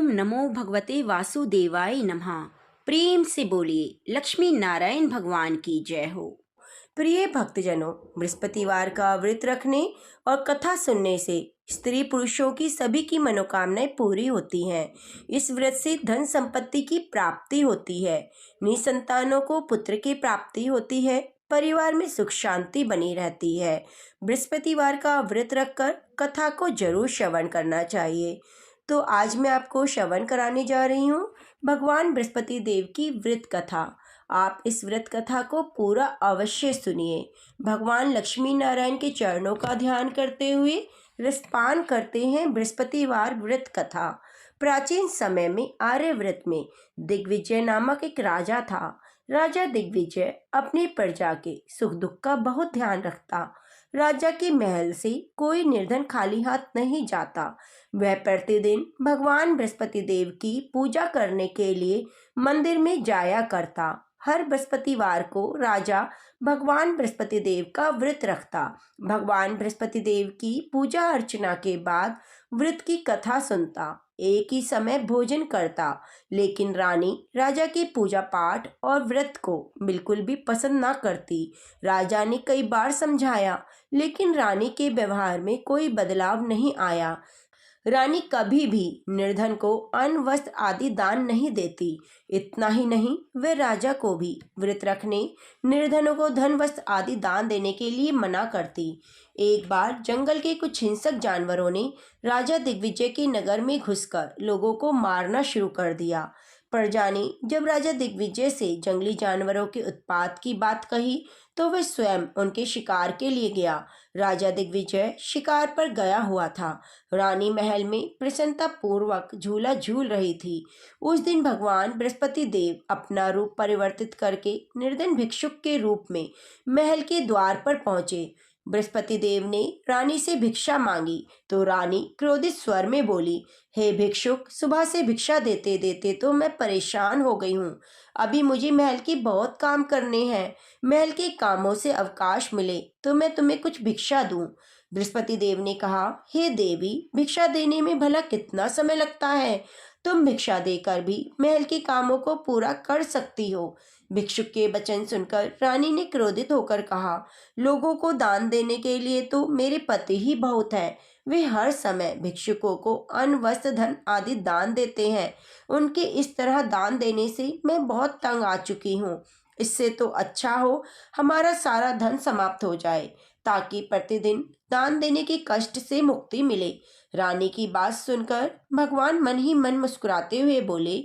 ओम नमो भगवते वासुदेवाय नमः। प्रेम से बोलिए लक्ष्मी नारायण भगवान की जय हो। प्रिय भक्तजनों, बृहस्पतिवार का व्रत रखने और कथा सुनने से स्त्री पुरुषों की सभी की मनोकामनाएं पूरी होती हैं। इस व्रत से धन संपत्ति की प्राप्ति होती है, निसंतानों को पुत्र की प्राप्ति होती है, परिवार में सुख शांति बनी रहती है। बृहस्पतिवार का व्रत रखकर कथा को जरूर श्रवण करना चाहिए। तो आज मैं आपको श्रवण कराने जा रही हूँ भगवान बृहस्पति देव की व्रत कथा। आप इस व्रत कथा को पूरा अवश्य सुनिए। भगवान लक्ष्मी नारायण के चरणों का ध्यान करते हुए रसपान करते हैं बृहस्पतिवार व्रत कथा। प्राचीन समय में आर्यव्रत में दिग्विजय नामक एक राजा था। राजा दिग्विजय अपनी प्रजा के सुख दुख का बहुत ध्यान रखता। राजा के महल से कोई निर्धन खाली हाथ नहीं जाता। वह प्रतिदिन भगवान बृहस्पति देव की पूजा करने के लिए मंदिर में जाया करता। हर बृहस्पतिवार को राजा भगवान बृहस्पति देव का व्रत रखता। भगवान बृहस्पति देव की पूजा अर्चना के बाद व्रत की कथा सुनता। एक ही समय भोजन करता। लेकिन रानी राजा की पूजा पाठ और व्रत को बिल्कुल भी पसंद ना करती। राजा ने कई बार समझाया, लेकिन रानी के व्यवहार में कोई बदलाव नहीं आया। रानी कभी भी निर्धन को अन्न वस्त्र आदि दान नहीं देती। इतना ही नहीं, वह राजा को भी व्रत रखने, निर्धनों को धन वस्त्र आदि दान देने के लिए मना करती। एक बार जंगल के कुछ हिंसक जानवरों ने राजा दिग्विजय के नगर में घुसकर लोगों को मारना शुरू कर दिया। प्रजा ने जब राजा दिग्विजय से जंगली जानवरों के उत्पात की बात कही तो वह स्वयं उनके शिकार के लिए गया। राजा दिग्विजय शिकार पर गया हुआ था। रानी महल में प्रसन्नता पूर्वक झूला झूल रही थी। उस दिन भगवान बृहस्पति देव अपना रूप परिवर्तित करके निर्धन भिक्षुक के रूप में महल के द्वार पर पहुंचे। बृहस्पति देव ने रानी से भिक्षा मांगी तो रानी क्रोधित स्वर में बोली, हे भिक्षुक, सुबह से भिक्षा देते देते तो मैं परेशान हो गई हूँ। अभी मुझे महल के बहुत काम करने हैं। महल के कामों से अवकाश मिले तो मैं तुम्हें कुछ भिक्षा दूं। बृहस्पति देव ने कहा, हे देवी, भिक्षा देने में भला कितना समय लगता है? तुम भिक्षा देकर भी महल के कामों को पूरा कर सकती हो। भिक्षुक के वचन सुनकर रानी ने क्रोधित होकर कहा, लोगों को दान देने के लिए तो मेरे पति ही बहुत है। वे हर समय भिक्षुकों को अन्न वस्त्र धन आदि दान देते हैं। उनके इस तरह दान देने से मैं बहुत तंग आ चुकी हूँ। इससे तो अच्छा हो हमारा सारा धन समाप्त हो जाए, ताकि प्रतिदिन दान देने के कष्ट से मुक्ति मिले। रानी की बात सुनकर भगवान मन ही मन मुस्कुराते हुए बोले,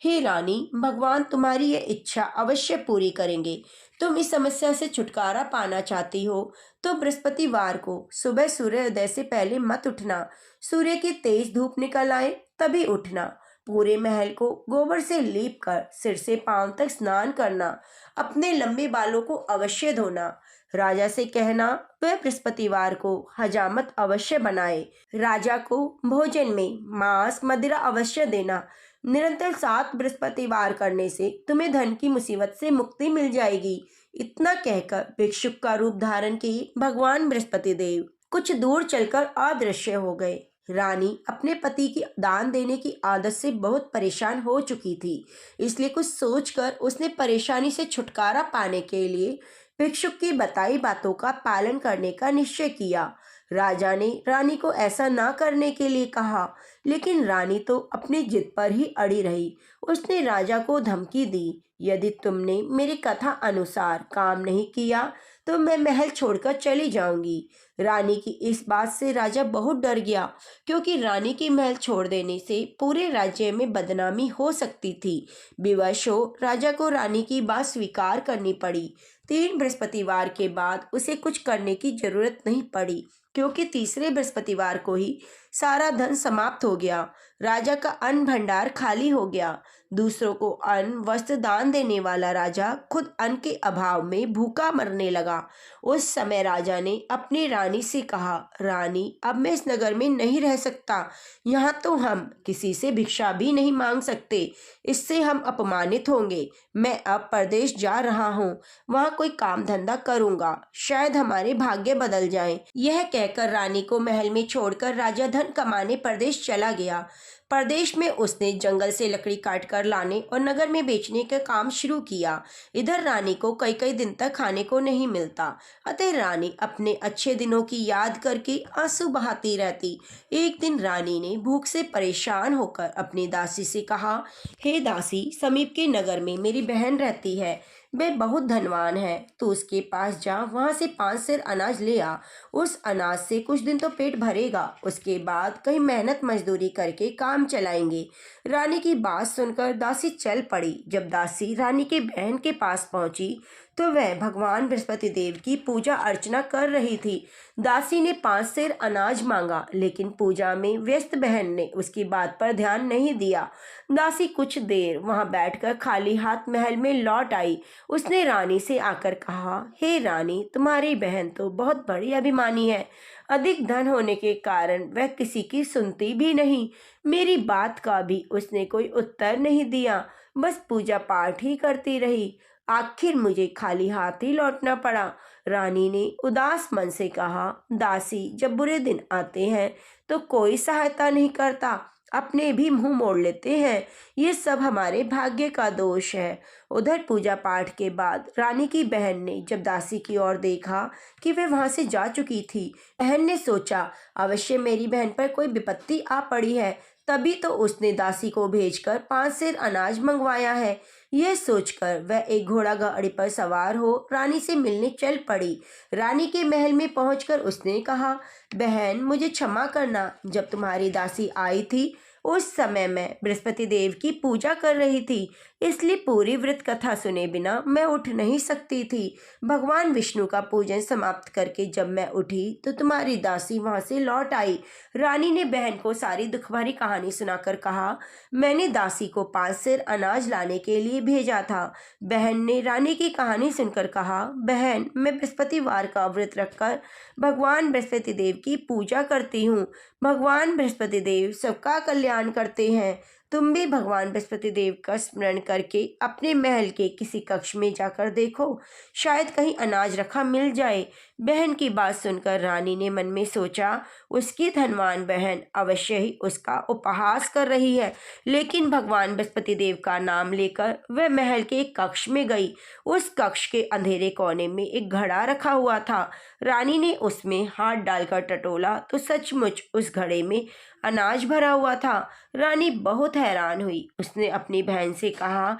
हे रानी, भगवान तुम्हारी ये इच्छा अवश्य पूरी करेंगे। तुम इस समस्या से छुटकारा पाना चाहती हो तो बृहस्पतिवार को सुबह सूर्योदय से पहले मत उठना। सूर्य की तेज धूप निकल आए तभी उठना। पूरे महल को गोबर से लीप कर सिर से पांव तक स्नान करना। अपने लंबे बालों को अवश्य धोना। राजा से कहना वह बृहस्पतिवार को हजामत अवश्य बनाए। राजा को भोजन में मांस मदिरा अवश्य देना। निरंतर 7 बृहस्पतिवार करने से तुम्हें धन की मुसीबत से मुक्ति मिल जाएगी। इतना कहकर भिक्षुक का रूप धारण किए भगवान बृहस्पति देव कुछ दूर चलकर अदृश्य हो गए। रानी अपने पति की दान देने की आदत से बहुत परेशान हो चुकी थी, इसलिए कुछ सोचकर उसने परेशानी से छुटकारा पाने के लिए भिक्षुक की बताई बातों का पालन करने का निश्चय किया। राजा ने रानी को ऐसा ना करने के लिए कहा, लेकिन रानी तो अपनी जिद पर ही अड़ी रही। उसने राजा को धमकी दी, यदि तुमने मेरी कथा अनुसार काम नहीं किया तो मैं महल छोड़कर चली जाऊंगी। रानी की इस बात से राजा बहुत डर गया, क्योंकि रानी की महल छोड़ देने से पूरे राज्य में बदनामी हो सकती थी। विवश हो राजा को रानी की बात स्वीकार करनी पड़ी। 3 बृहस्पतिवार के बाद उसे कुछ करने की जरूरत नहीं पड़ी, क्योंकि तीसरे बृहस्पतिवार को ही सारा धन समाप्त हो गया। राजा का अन्न भंडार खाली हो गया। दूसरों को अन्न वस्त्र दान देने वाला राजा खुद अन्न के अभाव में भूखा मरने लगा। उस समय राजा ने अपनी रानी से कहा, रानी, अब मैं इस नगर में नहीं रह सकता। यहाँ तो हम किसी से भिक्षा भी नहीं मांग सकते। इससे हम अपमानित होंगे। मैं अब परदेश जा रहा हूँ। वहाँ कोई काम धंधा करूँगा। शायद हमारे भाग्य बदल जाएं। यह कहकर रानी को महल में छोड़कर राजा धन धन कमाने प्रदेश चला गया। प्रदेश में उसने जंगल से लकड़ी काट कर लाने और नगर में बेचने का काम शुरू किया। इधर रानी को कई कई दिन तक खाने को नहीं मिलता, अतः रानी अपने अच्छे दिनों की याद करके आंसू बहाती रहती। एक दिन रानी ने भूख से परेशान होकर अपनी दासी से कहा, हे दासी, समीप के नगर में मेरी बहन रहती है, वह बहुत धनवान है। तू उसके पास जा, वहां से 5 सेर अनाज ले आ। उस अनाज से कुछ दिन तो पेट भरेगा, उसके बाद कहीं मेहनत मजदूरी करके काम चलाएंगे। रानी की बात सुनकर दासी चल पड़ी। जब दासी रानी के बहन के पास पहुंची तो वह भगवान बृहस्पति देव की पूजा अर्चना कर रही थी। दासी ने 5 सेर अनाज मांगा, लेकिन पूजा में व्यस्त बहन ने उसकी बात पर ध्यान नहीं दिया। दासी कुछ देर वहां बैठकर खाली हाथ महल में लौट आई। उसने रानी से आकर कहा, हे रानी, तुम्हारी बहन तो बहुत बड़ी अभिमानी है। अधिक धन होने के कारण वह किसी की सुनती भी नहीं। मेरी बात का भी उसने कोई उत्तर नहीं दिया, बस पूजा पाठ ही करती रही। आखिर मुझे खाली हाथ ही लौटना पड़ा। रानी ने उदास मन से कहा, दासी, जब बुरे दिन आते हैं तो कोई सहायता नहीं करता, अपने भी मुंह मोड़ लेते हैं। ये सब हमारे भाग्य का दोष है। उधर पूजा पाठ के बाद रानी की बहन ने जब दासी की ओर देखा कि वह वहां से जा चुकी थी, बहन ने सोचा, अवश्य मेरी बहन पर कोई विपत्ति आ पड़ी है, तभी तो उसने दासी को भेजकर 5 सेर अनाज मंगवाया है। यह सोचकर वह एक घोड़ा गाड़ी पर सवार हो रानी से मिलने चल पड़ी। रानी के महल में पहुंचकर उसने कहा, बहन, मुझे क्षमा करना। जब तुम्हारी दासी आई थी उस समय मैं बृहस्पति देव की पूजा कर रही थी, इसलिए पूरी व्रत कथा सुने बिना मैं उठ नहीं सकती थी। भगवान विष्णु का पूजन समाप्त करके जब मैं उठी तो तुम्हारी दासी वहां से लौट आई। रानी ने बहन को सारी दुख भरी कहानी सुनाकर कहा, मैंने दासी को 5 सेर अनाज लाने के लिए भेजा था। बहन ने रानी की कहानी सुनकर कहा, बहन, मैं बृहस्पतिवार का व्रत रखकर भगवान बृहस्पति देव की पूजा करती हूँ। भगवान बृहस्पति देव सबका कल्याण करते हैं। तुम भी भगवान बृहस्पति देव का स्मरण करके अपने महल के किसी कक्ष में जाकर देखो, शायद कहीं अनाज रखा मिल जाए। बहन की बात सुनकर रानी ने मन में सोचा, उसकी धनवान बहन अवश्य ही उसका उपहास कर रही है। लेकिन भगवान बृहस्पति देव का नाम लेकर वह महल के एक कक्ष में गई। उस कक्ष के अंधेरे कोने में एक घड़ा रखा हुआ था। रानी ने उसमें हाथ डालकर टटोला तो सचमुच उस घड़े में अनाज भरा हुआ था। रानी बहुत हैरान हुई। उसने अपनी बहन से कहा,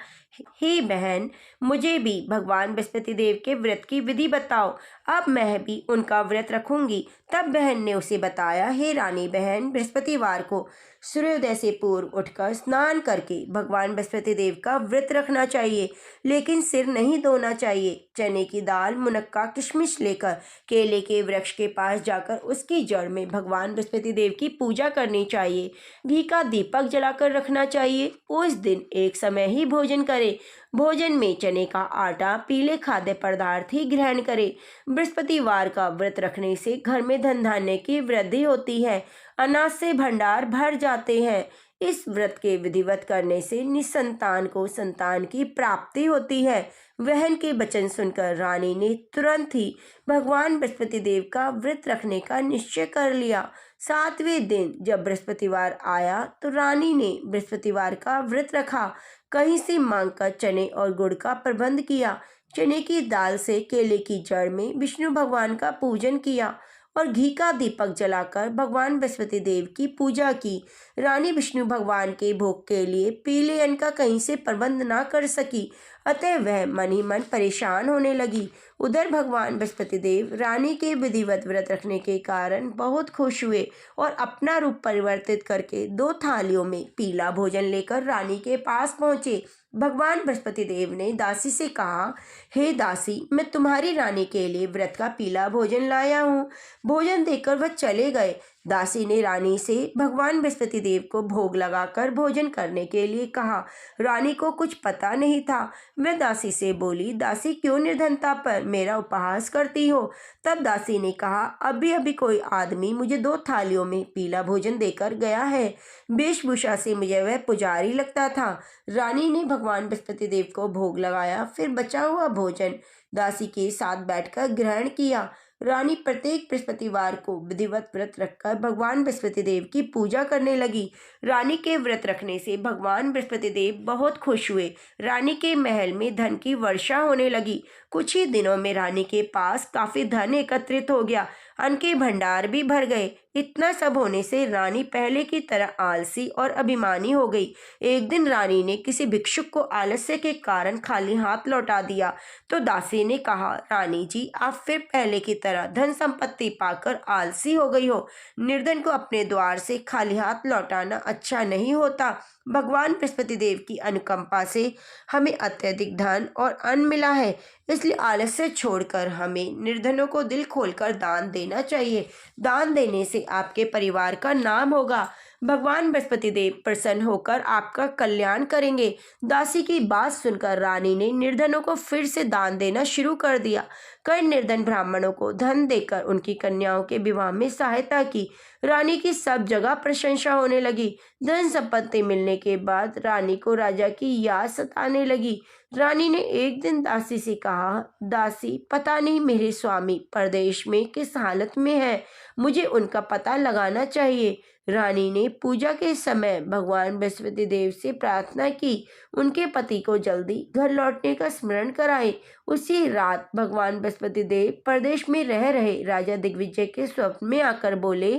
हे बहन, मुझे भी भगवान बृहस्पति देव के व्रत की विधि बताओ, अब मैं भी उनका व्रत रखूंगी। तब बहन ने उसे बताया, हे रानी बहन, बृहस्पतिवार को सूर्योदय से पूर्व उठकर स्नान करके भगवान बृहस्पति देव का व्रत रखना चाहिए, लेकिन सिर नहीं धोना चाहिए। चने की दाल, मुनक्का, किशमिश लेकर केले के वृक्ष के पास जाकर उसकी जड़ में भगवान बृहस्पति देव की पूजा करनी चाहिए। घी का दीपक जलाकर रखना चाहिए। उस दिन एक समय ही भोजन करें। भोजन में चने का आटा, पीले खाद्य पदार्थ ही ग्रहण करें। बृहस्पतिवार का व्रत रखने से घर में धन धान्य की वृद्धि होती है, अनाज से भंडार भर जाते हैं। इस व्रत के विधिवत करने से निसंतान को संतान की प्राप्ति होती है। बहन के वचन सुनकर रानी ने तुरंत ही भगवान बृहस्पति देव का व्रत रखने का निश्चय कर लिया। 7वें दिन जब बृहस्पतिवार आया तो रानी ने बृहस्पतिवार का व्रत रखा। कहीं से मांगकर चने और गुड़ का प्रबंध किया। चने की दाल से केले की जड़ में विष्णु भगवान का पूजन किया और घी का दीपक जलाकर भगवान बृहस्पति देव की पूजा की। रानी विष्णु भगवान के भोग के लिए पीले अन्न का कहीं से प्रबंध ना कर सकी, अतः वह मन ही मन परेशान होने लगी। उधर भगवान बृहस्पति देव रानी के विधिवत व्रत रखने के कारण बहुत खुश हुए और अपना रूप परिवर्तित करके 2 थालियों में पीला भोजन लेकर रानी के पास पहुंचे। भगवान बृहस्पति देव ने दासी से कहा, हे दासी, मैं तुम्हारी रानी के लिए व्रत का पीला भोजन लाया हूँ। भोजन देकर वह चले गए। दासी ने रानी से भगवान बृहस्पति देव को भोग लगाकर भोजन करने के लिए कहा। रानी को कुछ पता नहीं था। वह दासी से बोली, दासी, क्यों निर्धनता पर मेरा उपहास करती हो? तब दासी ने कहा, अभी अभी कोई आदमी मुझे 2 थालियों में पीला भोजन देकर गया है। वेशभूषा से मुझे वह पुजारी लगता था। रानी ने भगवान बृहस्पति देव को भोग लगाया, फिर बचा हुआ भोजन दासी के साथ बैठकर ग्रहण किया। रानी प्रत्येक बृहस्पतिवार को विधिवत व्रत रखकर भगवान बृहस्पति देव की पूजा करने लगी। रानी के व्रत रखने से भगवान बृहस्पति देव बहुत खुश हुए। रानी के महल में धन की वर्षा होने लगी। कुछ ही दिनों में रानी के पास काफी धन एकत्रित हो गया। अन्न के भंडार भी भर गए। इतना सब होने से रानी पहले की तरह आलसी और अभिमानी हो गई। एक दिन रानी ने किसी भिक्षुक को आलस्य के कारण खाली हाथ लौटा दिया तो दासी ने कहा, रानी जी, आप फिर पहले की तरह धन संपत्ति पाकर आलसी हो गई हो। निर्धन को अपने द्वार से खाली हाथ लौटाना अच्छा नहीं होता। भगवान बृहस्पति देव की अनुकंपा से हमें अत्यधिक धन और अन्न मिला है, इसलिए आलस्य छोड़कर हमें निर्धनों को दिल खोलकर दान देना चाहिए। दान देने से आपके परिवार का नाम होगा। भगवान बृहस्पति देव प्रसन्न होकर आपका कल्याण करेंगे। दासी की बात सुनकर रानी ने निर्धनों को फिर से दान देना शुरू कर दिया। कई निर्धन ब्राह्मणों को धन देकर उनकी कन्याओं के विवाह में सहायता की। रानी की सब जगह प्रशंसा होने लगी। धन संपत्ति मिलने के बाद रानी को राजा की याद सताने लगी। रानी ने एक दिन दासी से कहा, दासी, पता नहीं मेरे स्वामी परदेश में किस हालत में है, मुझे उनका पता लगाना चाहिए। रानी ने पूजा के समय भगवान बृहस्पति देव से प्रार्थना की, उनके पति को जल्दी घर लौटने का स्मरण कराए। उसी रात भगवान बृहस्पति देव प्रदेश में रह रहे राजा दिग्विजय के स्वप्न में आकर बोले,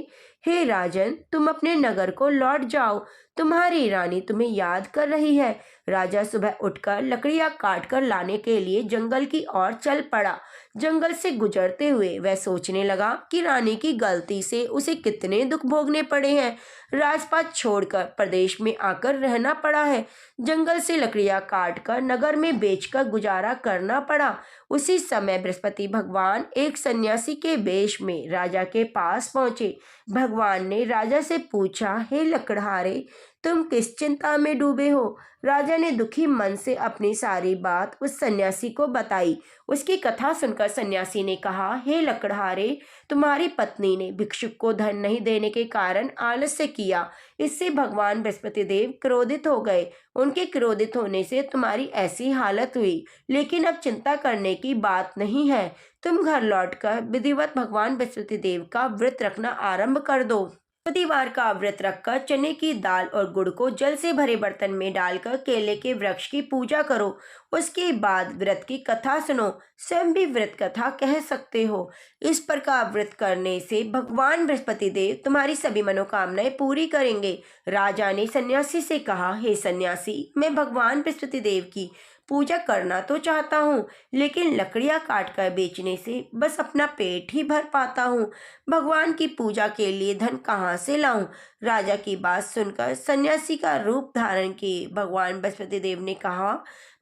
हे राजन, तुम अपने नगर को लौट जाओ, तुम्हारी रानी तुम्हें याद कर रही है। राजा सुबह उठकर लकड़ियां काटकर लाने के लिए जंगल की ओर चल पड़ा। जंगल से गुजरते हुए वह सोचने लगा कि रानी की गलती से उसे कितने दुख भोगने पड़े हैं। राजपाट छोड़कर प्रदेश में आकर रहना पड़ा है। जंगल से लकड़ियां काटकर नगर में बेचकर गुजारा करना पड़ा। उसी समय बृहस्पति भगवान एक सन्यासी के वेश में राजा के पास पहुंचे। भगवान ने राजा से पूछा, हे लकड़हारे, तुम किस चिंता में डूबे हो? राजा ने दुखी मन से अपनी सारी बात उस सन्यासी को बताई। उसकी कथा सुनकर सन्यासी ने कहा, हे लकड़हारे, तुम्हारी पत्नी ने भिक्षुक को धन नहीं देने के कारण आलस्य किया। इससे भगवान बृहस्पति देव क्रोधित हो गए। उनके क्रोधित होने से तुम्हारी ऐसी हालत हुई। लेकिन अब चिंता करने की बात नहीं है। तुम घर लौटकर विधिवत भगवान बृहस्पति देव का व्रत रखना आरंभ कर दो। बृहस्पतिवार का व्रत रखकर चने की दाल और गुड़ को जल से भरे बर्तन में डालकर केले के वृक्ष की पूजा करो। उसके बाद व्रत की कथा सुनो। स्वयं भी व्रत कथा कह सकते हो। इस प्रकार व्रत करने से भगवान बृहस्पति देव तुम्हारी सभी मनोकामनाएं पूरी करेंगे। राजा ने सन्यासी से कहा, हे सन्यासी, मैं भगवान बृहस्पति देव की पूजा करना तो चाहता हूँ, लेकिन लकड़ियाँ काटकर बेचने से बस अपना पेट ही भर पाता हूँ। भगवान की पूजा के लिए धन कहाँ से लाऊं? राजा की बात सुनकर सन्यासी का रूप धारण किए भगवान बृहस्पति देव ने कहा,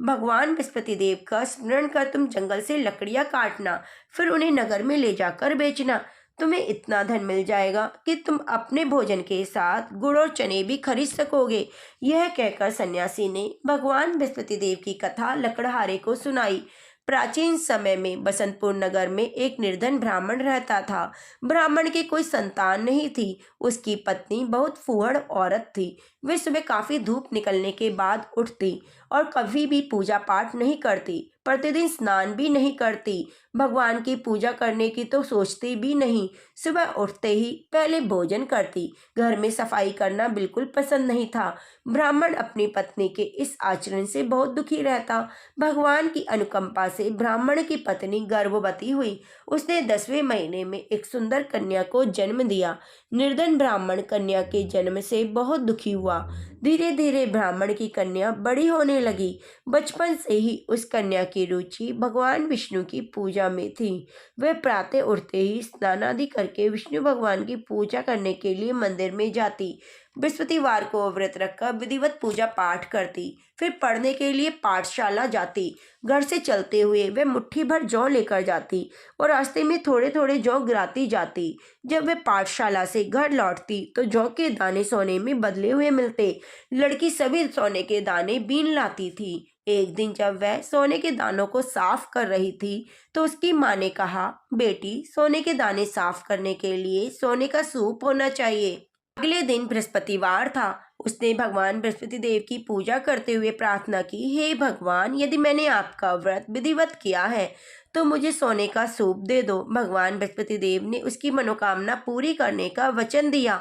भगवान बृहस्पति देव का स्मरण कर तुम जंगल से लकड़ियाँ काटना, फिर उन्हें नगर में ले जाकर बेचना। तुम्हें इतना धन मिल जाएगा कि तुम अपने भोजन के साथ गुड़ और चने भी खरीद सकोगे। यह कहकर सन्यासी ने भगवान बृहस्पति देव की कथा लकड़हारे को सुनाई। प्राचीन समय में बसंतपुर नगर में एक निर्धन ब्राह्मण रहता था। ब्राह्मण की कोई संतान नहीं थी। उसकी पत्नी बहुत फूहड़ औरत थी। वे सुबह काफी धूप निकलने के बाद उठती और कभी भी पूजा पाठ नहीं करती। प्रतिदिन स्नान भी नहीं करती। भगवान की पूजा करने की तो सोचती भी नहीं। सुबह उठते ही पहले भोजन करती। घर में सफाई करना बिल्कुल पसंद नहीं था। ब्राह्मण अपनी पत्नी के इस आचरण से बहुत दुखी रहता। भगवान की अनुकंपा से ब्राह्मण की पत्नी गर्भवती हुई। उसने 10वें महीने में एक सुंदर कन्या को जन्म दिया। निर्धन ब्राह्मण कन्या के जन्म से बहुत दुखी हुआ। धीरे धीरे ब्राह्मण की कन्या बड़ी होने लगी। बचपन से ही उस कन्या की रुचि भगवान विष्णु की पूजा में थी। वह प्रातः उठते ही स्नान आदि करके विष्णु भगवान की पूजा करने के लिए मंदिर में जाती। बृहस्पतिवार को व्रत रखकर विधिवत पूजा पाठ करती। फिर पढ़ने के लिए पाठशाला जाती। घर से चलते हुए वह मुट्ठी भर जौ लेकर जाती और रास्ते में थोड़े थोड़े जौ गिराती जाती। जब वह पाठशाला से घर लौटती तो जौ के दाने सोने में बदले हुए मिलते। लड़की सभी सोने के दाने बीन लाती थी। एक दिन जब वह सोने के दानों को साफ कर रही थी तो उसकी माँ ने कहा, बेटी, सोने के दाने साफ करने के लिए सोने का सूप होना चाहिए। अगले दिन बृहस्पतिवार था। उसने भगवान बृहस्पति देव की पूजा करते हुए प्रार्थना की, हे भगवान, यदि मैंने आपका व्रत विधिवत किया है तो मुझे सोने का सूप दे दो। भगवान बृहस्पति देव ने उसकी मनोकामना पूरी करने का वचन दिया।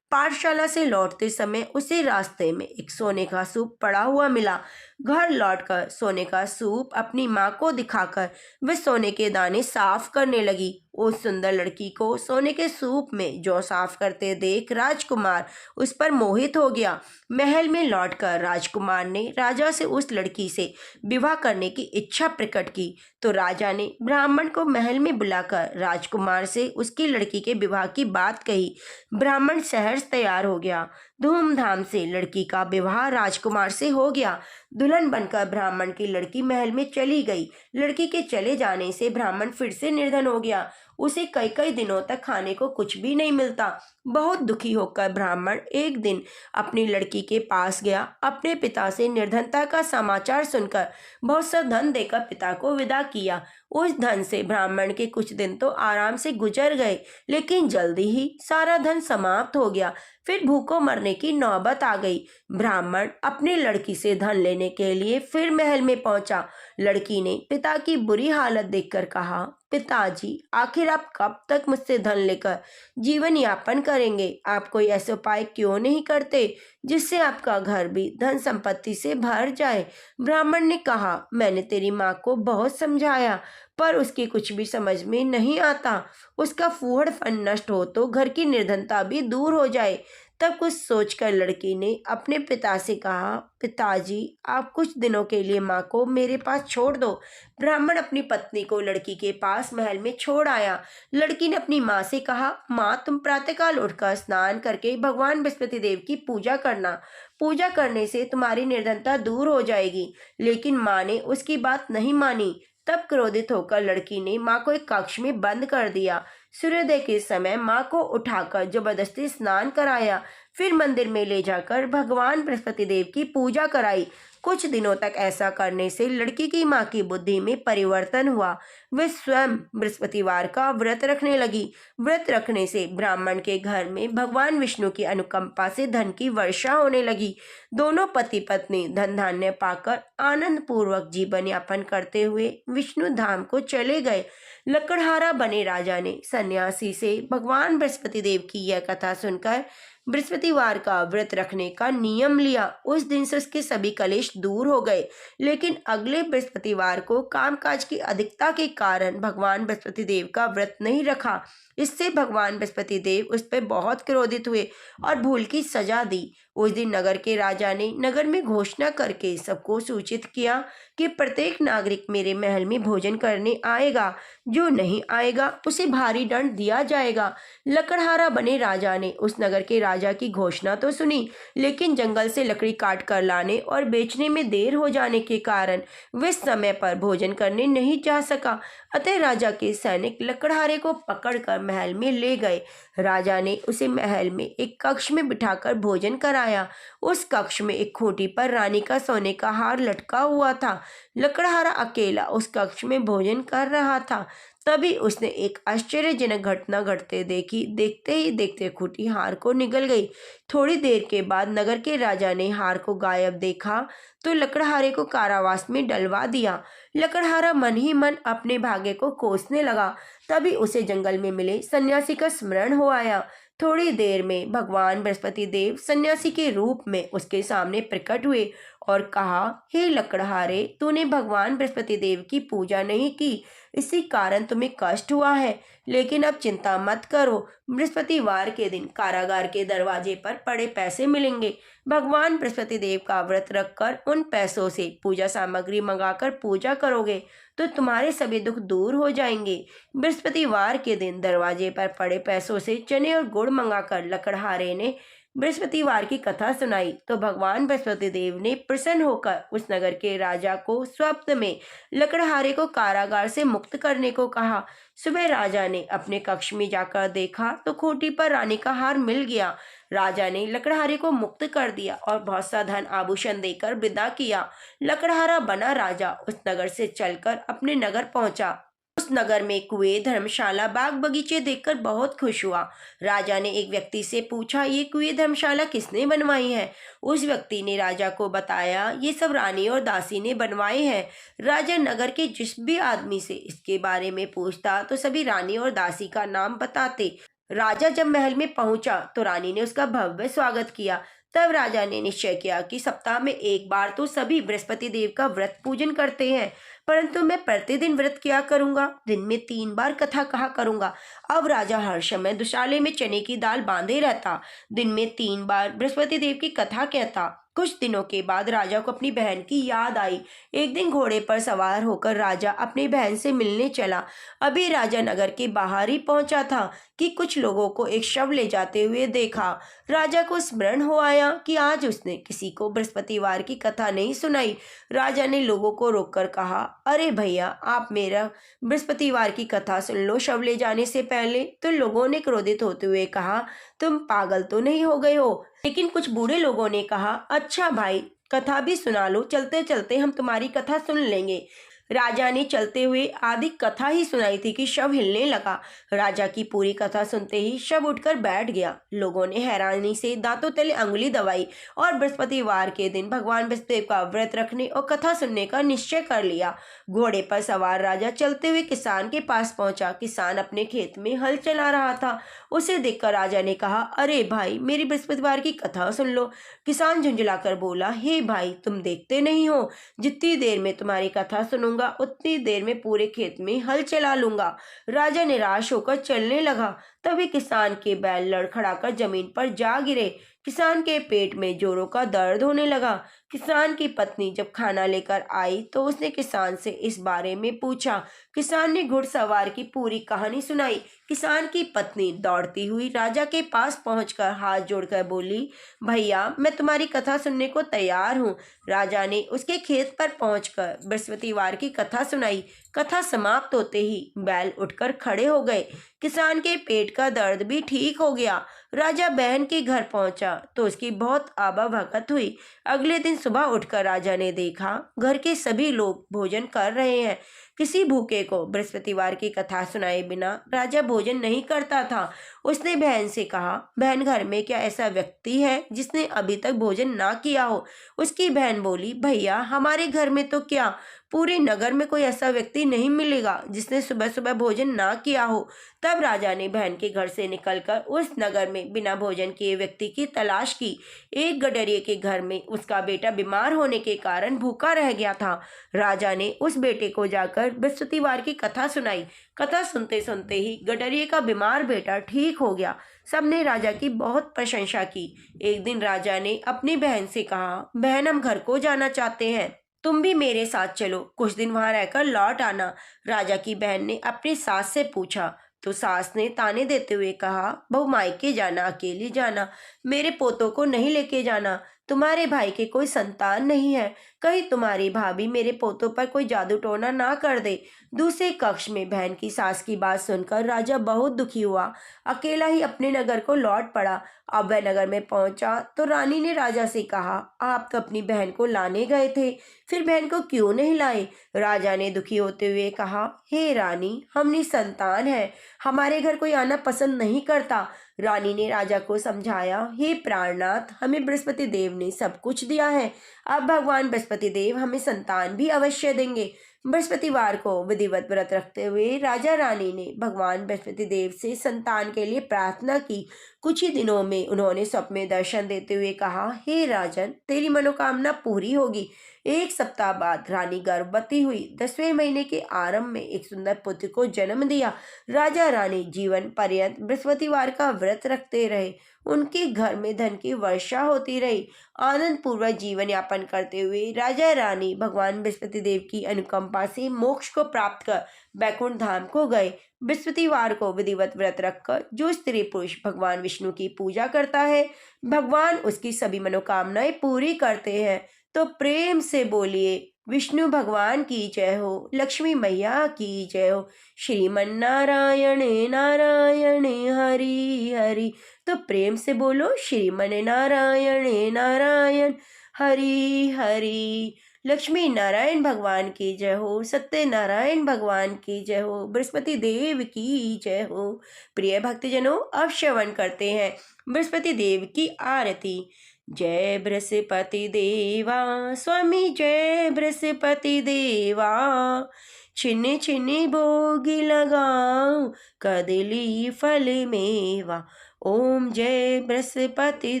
पाठशाला से लौटते समय उसे रास्ते में एक सोने का सूप पड़ा हुआ मिला। घर लौटकर सोने का सूप अपनी माँ को दिखाकर वह सोने के दाने साफ करने लगी। उस सुंदर लड़की को सोने के सूप में जौ साफ करते देख राजकुमार उस पर मोहित हो गया। महल में लौटकर राजकुमार ने राजा से उस लड़की से विवाह करने की इच्छा प्रकट की तो राजा ने ब्राह्मण को महल में बुलाकर राजकुमार से उसकी लड़की के विवाह की बात कही। ब्राह्मण सहर्ष तैयार हो गया। धूमधाम से लड़की का विवाह राजकुमार से हो गया। दुल्हन बनकर ब्राह्मण की लड़की महल में चली गई। लड़की के चले जाने से ब्राह्मण फिर से निर्धन हो गया। उसे कई कई दिनों तक खाने को कुछ भी नहीं मिलता। बहुत दुखी होकर ब्राह्मण एक दिन अपनी लड़की के पास गया। अपने पिता से निर्धनता का समाचार सुनकर बहुत सा धन देकर पिता को विदा किया। उस धन से ब्राह्मण के कुछ दिन तो आराम से गुजर गए, लेकिन जल्दी ही सारा धन समाप्त हो गया। फिर भूखों मरने की नौबत आ गई। ब्राह्मण अपनी लड़की से धन लेने के लिए फिर महल में पहुंचा। लड़की ने पिता की बुरी हालत देखकर कहा, पिताजी, आखिर आप कब तक मुझसे धन लेकर जीवन यापन करेंगे? आप कोई ऐसे उपाय क्यों नहीं करते जिससे आपका घर भी धन संपत्ति से भर जाए? ब्राह्मण ने कहा, मैंने तेरी माँ को बहुत समझाया पर उसकी कुछ भी समझ में नहीं आता। उसका फूहड़पन नष्ट हो तो घर की निर्धनता भी दूर हो जाए। तब कुछ सोचकर लड़की ने अपने पिता से कहा, पिताजी, आप कुछ दिनों के लिए माँ को मेरे पास छोड़ दो। ब्राह्मण अपनी पत्नी को लड़की के पास महल में छोड़ आया। लड़की ने अपनी माँ से कहा, माँ, तुम प्रातःकाल उठकर स्नान करके भगवान बृहस्पति देव की पूजा करना। पूजा करने से तुम्हारी निर्धनता दूर हो जाएगी। लेकिन माँ ने उसकी बात नहीं मानी। तब क्रोधित होकर लड़की ने माँ को एक कक्ष में बंद कर दिया। सूर्योदय के समय माँ को उठाकर जबरदस्ती स्नान कराया। फिर मंदिर में ले जाकर भगवान बृहस्पति देव की पूजा कराई। कुछ दिनों तक ऐसा करने से लड़की की माँ की बुद्धि में परिवर्तन हुआ। वे स्वयं बृहस्पतिवार का व्रत रखने लगी। व्रत रखने से ब्राह्मण के घर में भगवान विष्णु की अनुकंपा से धन की वर्षा होने लगी। दोनों पति पत्नी धन धान्य पाकर आनंद पूर्वक जीवन यापन करते हुए विष्णु धाम को चले गए। लकड़हारा बने राजा ने सन्यासी से भगवान बृहस्पति देव की यह कथा सुनकर बृहस्पतिवार का व्रत रखने का नियम लिया। उस दिन से उसके सभी कलेश दूर हो गए। लेकिन अगले बृहस्पतिवार को कामकाज की अधिकता के कारण भगवान बृहस्पति देव का व्रत नहीं रखा। इससे भगवान बृहस्पति देव उस पर बहुत क्रोधित हुए और भूल की सजा दी। उस दिन नगर के राजा ने नगर में घोषणा करके सबको सूचित किया कि प्रत्येक नागरिक मेरे महल में भोजन करने आएगा। जो नहीं आएगा उसे भारी दंड दिया जाएगा। लकड़हारा बने राजा ने उस नगर के राजा की घोषणा तो सुनी, लेकिन जंगल से लकड़ी काट कर लाने और बेचने में देर हो जाने के कारण वे समय पर भोजन करने नहीं जा सका। अतः राजा के सैनिक लकड़हारे को पकड़कर महल में ले गए। राजा ने उसे महल में एक कक्ष में बिठाकर भोजन कराया। उस कक्ष में एक खूंटी पर रानी का सोने का हार लटका हुआ था। लकड़हारा अकेला उस कक्ष में भोजन कर रहा था। तभी उसने एक आश्चर्यजनक घटना घटते देखी। देखते ही देखते खूंटी हार को निगल गई। थोड़ी देर के बाद नगर के राजा ने हार को गायब देखा तो लकड़हारे को कारावास में डलवा दिया। लकड़हारा मन ही मन अपने भाग्य को कोसने लगा। तभी उसे जंगल में मिले सन्यासी का स्मरण हो आया। थोड़ी देर में भगवान बृहस्पति देव सन्यासी के रूप में उसके सामने प्रकट हुए और कहा, हे लकड़हारे, तूने भगवान बृहस्पति देव की पूजा नहीं की, इसी कारण तुम्हें कष्ट हुआ है। लेकिन अब चिंता मत करो, बृहस्पतिवार के दिन कारागार के दरवाजे पर पड़े पैसे मिलेंगे। भगवान बृहस्पति देव का व्रत रखकर उन पैसों से पूजा सामग्री मंगाकर पूजा करोगे तो तुम्हारे सभी दुख दूर हो जाएंगे। बृहस्पतिवार के दिन दरवाजे पर पड़े पैसों से चने और गुड़ मंगाकर लकड़हारे ने बृहस्पतिवार की कथा सुनाई तो भगवान बृहस्पति देव ने प्रसन्न होकर उस नगर के राजा को स्वप्न में लकड़हारे को कारागार से मुक्त करने को कहा। सुबह राजा ने अपने कक्ष में जाकर देखा तो खूंटी पर रानी का हार मिल गया। राजा ने लकड़हारे को मुक्त कर दिया और बहुत सा धन आभूषण देकर विदा किया। लकड़हारा बना राजा उस नगर से चलकर अपने नगर पहुंचा। उस उस नगर में कुएं, धर्मशाला, बाग बगीचे देखकर बहुत खुश हुआ। राजा ने एक व्यक्ति से पूछा, ये कुएं, धर्मशाला किसने बनवाई है? उस व्यक्ति ने राजा को बताया, ये सब रानी और दासी ने बनवाए हैं। राजा नगर के जिस भी आदमी से इसके बारे में पूछता तो सभी रानी और दासी का नाम बताते। राजा जब महल में पहुंचा तो रानी ने उसका भव्य स्वागत किया। तब राजा ने निश्चय किया कि सप्ताह में एक बार तो सभी बृहस्पति देव का व्रत पूजन करते हैं, परंतु मैं प्रतिदिन व्रत किया करूंगा, दिन में 3 बार कथा कहा करूंगा। अब राजा हर समय दुशाले में चने की दाल बांधे रहता, दिन में 3 बार बृहस्पति देव की कथा कहता। कुछ दिनों के बाद राजा को अपनी बहन की याद आई। एक दिन घोड़े पर सवार होकर राजा अपनी बहन से मिलने चला। अभी राजा नगर के बाहर ही पहुंचा था कि कुछ लोगों को एक शव ले जाते हुए देखा। राजा को स्मरण हो आया कि आज उसने किसी को बृहस्पतिवार की कथा नहीं सुनाई। राजा ने लोगों को रोककर कहा, अरे भैया, आप मेरा बृहस्पतिवार की कथा सुन लो शव ले जाने से पहले। तो लोगों ने क्रोधित होते हुए कहा, तुम पागल तो नहीं हो गए हो? लेकिन कुछ बूढ़े लोगों ने कहा, अच्छा भाई, कथा भी सुना लो, चलते चलते हम तुम्हारी कथा सुन लेंगे। राजा ने चलते हुए आधी कथा ही सुनाई थी कि शव हिलने लगा। राजा की पूरी कथा सुनते ही शव उठकर बैठ गया। लोगों ने हैरानी से दांतों तले अंगुली दबाई और बृहस्पतिवार के दिन भगवान बृहस्पति का व्रत रखने और कथा सुनने का निश्चय कर लिया। घोड़े पर सवार राजा चलते हुए किसान के पास पहुंचा। किसान अपने खेत में हल चला रहा था। उसे देखकर राजा ने कहा, अरे भाई, मेरी बृहस्पतिवार की कथा सुन लो। किसान झुंझलाकर बोला, हे भाई, तुम देखते नहीं हो, जितनी देर में तुम्हारी कथा सुनूंगा उतनी देर में पूरे खेत में हल चला लूंगा। राजा निराश होकर चलने लगा। तभी किसान के बैल लड़खड़ाकर जमीन पर जा गिरे। किसान के पेट में जोरों का दर्द होने लगा। किसान की पत्नी जब खाना लेकर आई तो उसने किसान से इस बारे में पूछा। किसान ने घुड़सवार की पूरी कहानी सुनाई। किसान की पत्नी दौड़ती हुई राजा के पास पहुंचकर हाथ जोड़कर बोली, भैया, मैं तुम्हारी कथा सुनने को तैयार हूँ। राजा ने उसके खेत पर पहुंचकर बृहस्पतिवार की कथा सुनाई। कथा समाप्त होते ही बैल उठकर खड़े हो गए। किसान के पेट का दर्द भी ठीक हो गया। राजा बहन के घर पहुंचा तो उसकी बहुत आबा भगत हुई। अगले दिन सुबह उठकर राजा ने देखा घर के सभी लोग भोजन कर रहे हैं। किसी भूखे को बृहस्पतिवार की कथा सुनाए बिना राजा भोजन नहीं करता था। उसने बहन से कहा, बहन, घर में क्या ऐसा व्यक्ति है जिसने अभी तक भोजन ना किया हो? उसकी बहन बोली, भैया, हमारे घर में तो क्या, पूरे नगर में कोई ऐसा व्यक्ति नहीं मिलेगा जिसने सुबह सुबह भोजन ना किया हो। तब राजा ने बहन के घर से निकलकर उस नगर में बिना भोजन किए व्यक्ति की तलाश की। एक गडरिये के घर में उसका बेटा बीमार होने के कारण भूखा रह गया था। राजा ने उस बेटे को जाकर बृहस्पतिवार की कथा सुनाई। कथा सुनते सुनते ही गडरिये का बीमार बेटा ठीक हो गया। सबने राजा की बहुत प्रशंसा की। एक दिन राजा ने अपनी बहन से कहा, बहन, हम घर को जाना चाहते हैं, तुम भी मेरे साथ चलो, कुछ दिन वहां रहकर लौट आना। राजा की बहन ने अपनी सास से पूछा तो सास ने ताने देते हुए कहा, बहू, मायके जाना, अकेली जाना, मेरे पोतों को नहीं लेके जाना। तुम्हारे भाई के कोई संतान नहीं है, कहीं तुम्हारी भाभी मेरे पोतों पर कोई जादू टोना ना कर दे। दूसरे कक्ष में बहन की सास की बात सुनकर राजा बहुत दुखी हुआ। अकेला ही अपने नगर को लौट पड़ा। अब वह नगर में पहुंचा तो रानी ने राजा से कहा, आप तो अपनी बहन को लाने गए थे, फिर बहन को क्यों नहीं लाए? राजा ने दुखी होते हुए कहा, हे रानी, हम निसंतान हैं, हमारे घर कोई आना पसंद नहीं करता। रानी ने राजा को समझाया, हे प्राणनाथ, हमें बृहस्पति देव ने सब कुछ दिया है, अब भगवान बृहस्पति देव हमें संतान भी अवश्य देंगे। बृहस्पतिवार को विधिवत व्रत रखते हुए राजा रानी ने भगवान बृहस्पति देव से संतान के लिए प्रार्थना की। कुछ ही दिनों में उन्होंने स्वप्न में दर्शन देते हुए कहा, हे राजन, तेरी मनोकामना पूरी होगी। एक सप्ताह बाद रानी गर्भवती हुई। 10वें महीने के आरंभ में एक सुंदर पुत्र को जन्म दिया। राजा रानी जीवन पर्यंत बृहस्पतिवार का व्रत रखते रहे। उनके घर में धन की वर्षा होती रही। आनंद पूर्वक जीवन यापन करते हुए राजा रानी भगवान बृहस्पति देव की अनुकंपा से मोक्ष को प्राप्त कर बैकुंठ धाम को गए। बृहस्पतिवार को विधिवत व्रत रखकर जो स्त्री पुरुष भगवान विष्णु की पूजा करता है, भगवान उसकी सभी मनोकामनाएं पूरी करते हैं। तो प्रेम से बोलिए, विष्णु भगवान की जय हो, लक्ष्मी मैया की जय हो, श्रीमन नारायण नारायण हरि हरि। तो प्रेम से बोलो, श्रीमन नारायण नारायण हरि हरि। लक्ष्मी नारायण भगवान की जय हो, सत्यनारायण भगवान की जय हो, बृहस्पति देव की जय हो। प्रिय भक्तजनों, अब श्रवण करते हैं बृहस्पति देव की आरती। जय बृहस्पति देवा स्वामी, जय बृहस्पति देवा, छिन्न छिन्न भोग लगाऊं कदली फल मेवा। ओम जय बृहस्पति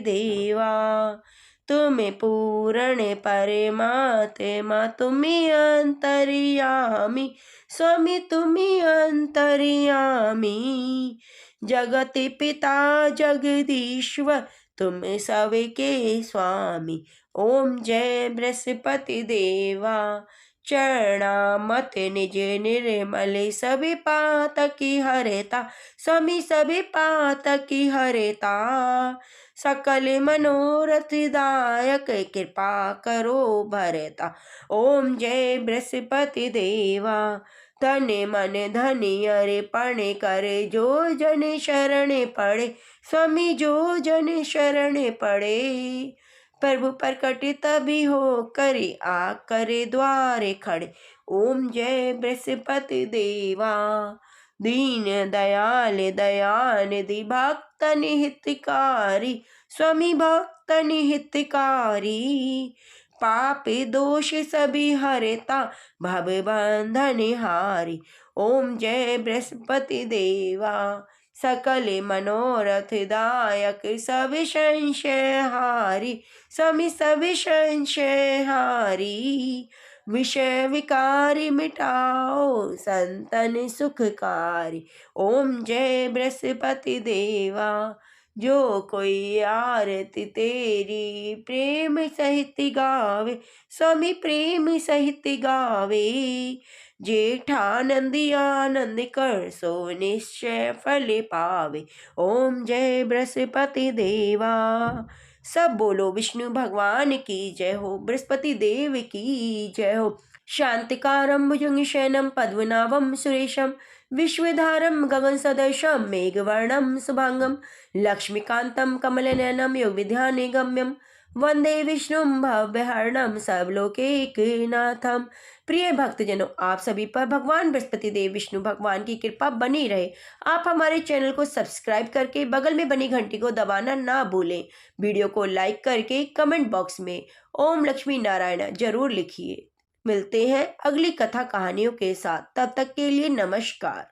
देवा। तुम्हें पूर्ण परमात्मा, तुम्हें अंतर्यामी स्वामी, तुम्हें अंतर्यामी, जगत पिता जगदीश्वर, तुम सबके स्वामी। ओम जय बृहस्पति देवा। चरणामत निज निर्मल, सभी पातकी हरता स्वामी, सभी पातकी हरता, सकल मनोरथ दायक, कृपा करो भरता। ओम जय बृहस्पति देवा। तन मन धन अर्पण करे, जो जन शरण पड़े स्वामी, जो जन शरण पड़े, प्रभु प्रकट तभी हो करे, आ करे द्वारे खड़े। ओम जय बृहस्पति देवा। दीन दयाल दयानिधि, भक्तन हितकारी स्वामी, भक्तन हितकारी, पाप दोष सभी हरता, भव बंधन हारी। ओम जय बृहस्पति देवा। सकल मनोरथ दायक, सब संशय हारी स्वामी, सब संशय हारी, विषय विकारी मिटाओ संतन सुखकारी। ओम जय बृहस्पति देवा। जो कोई आरती तेरी प्रेम सहित गावे स्वामी, प्रेम सहित गावे, जेठानंदी आनंद कर सो निश्चय फल पावे। ओम जय बृहस्पति देवा। सब बोलो विष्णु भगवान की जय हो, बृहस्पति देव की जय हो। शांतिकारं भुजंगशयनं पद्मनाभं सुरेशं, विश्वधारं गगन सदृशं मेघवर्णं शुभांगं, लक्ष्मीकान्तं कमलनयनं योगविद्यानिगम्यं, वंदे विष्णुं भवभयहरणं सर्वलोकैकनाथं। प्रिय भक्तजनों, आप सभी पर भगवान बृहस्पति देव विष्णु भगवान की कृपा बनी रहे। आप हमारे चैनल को सब्सक्राइब करके बगल में बनी घंटी को दबाना ना भूलें। वीडियो को लाइक करके कमेंट बॉक्स में ओम लक्ष्मी नारायण जरूर लिखिए। मिलते हैं अगली कथा कहानियों के साथ, तब तक के लिए नमस्कार।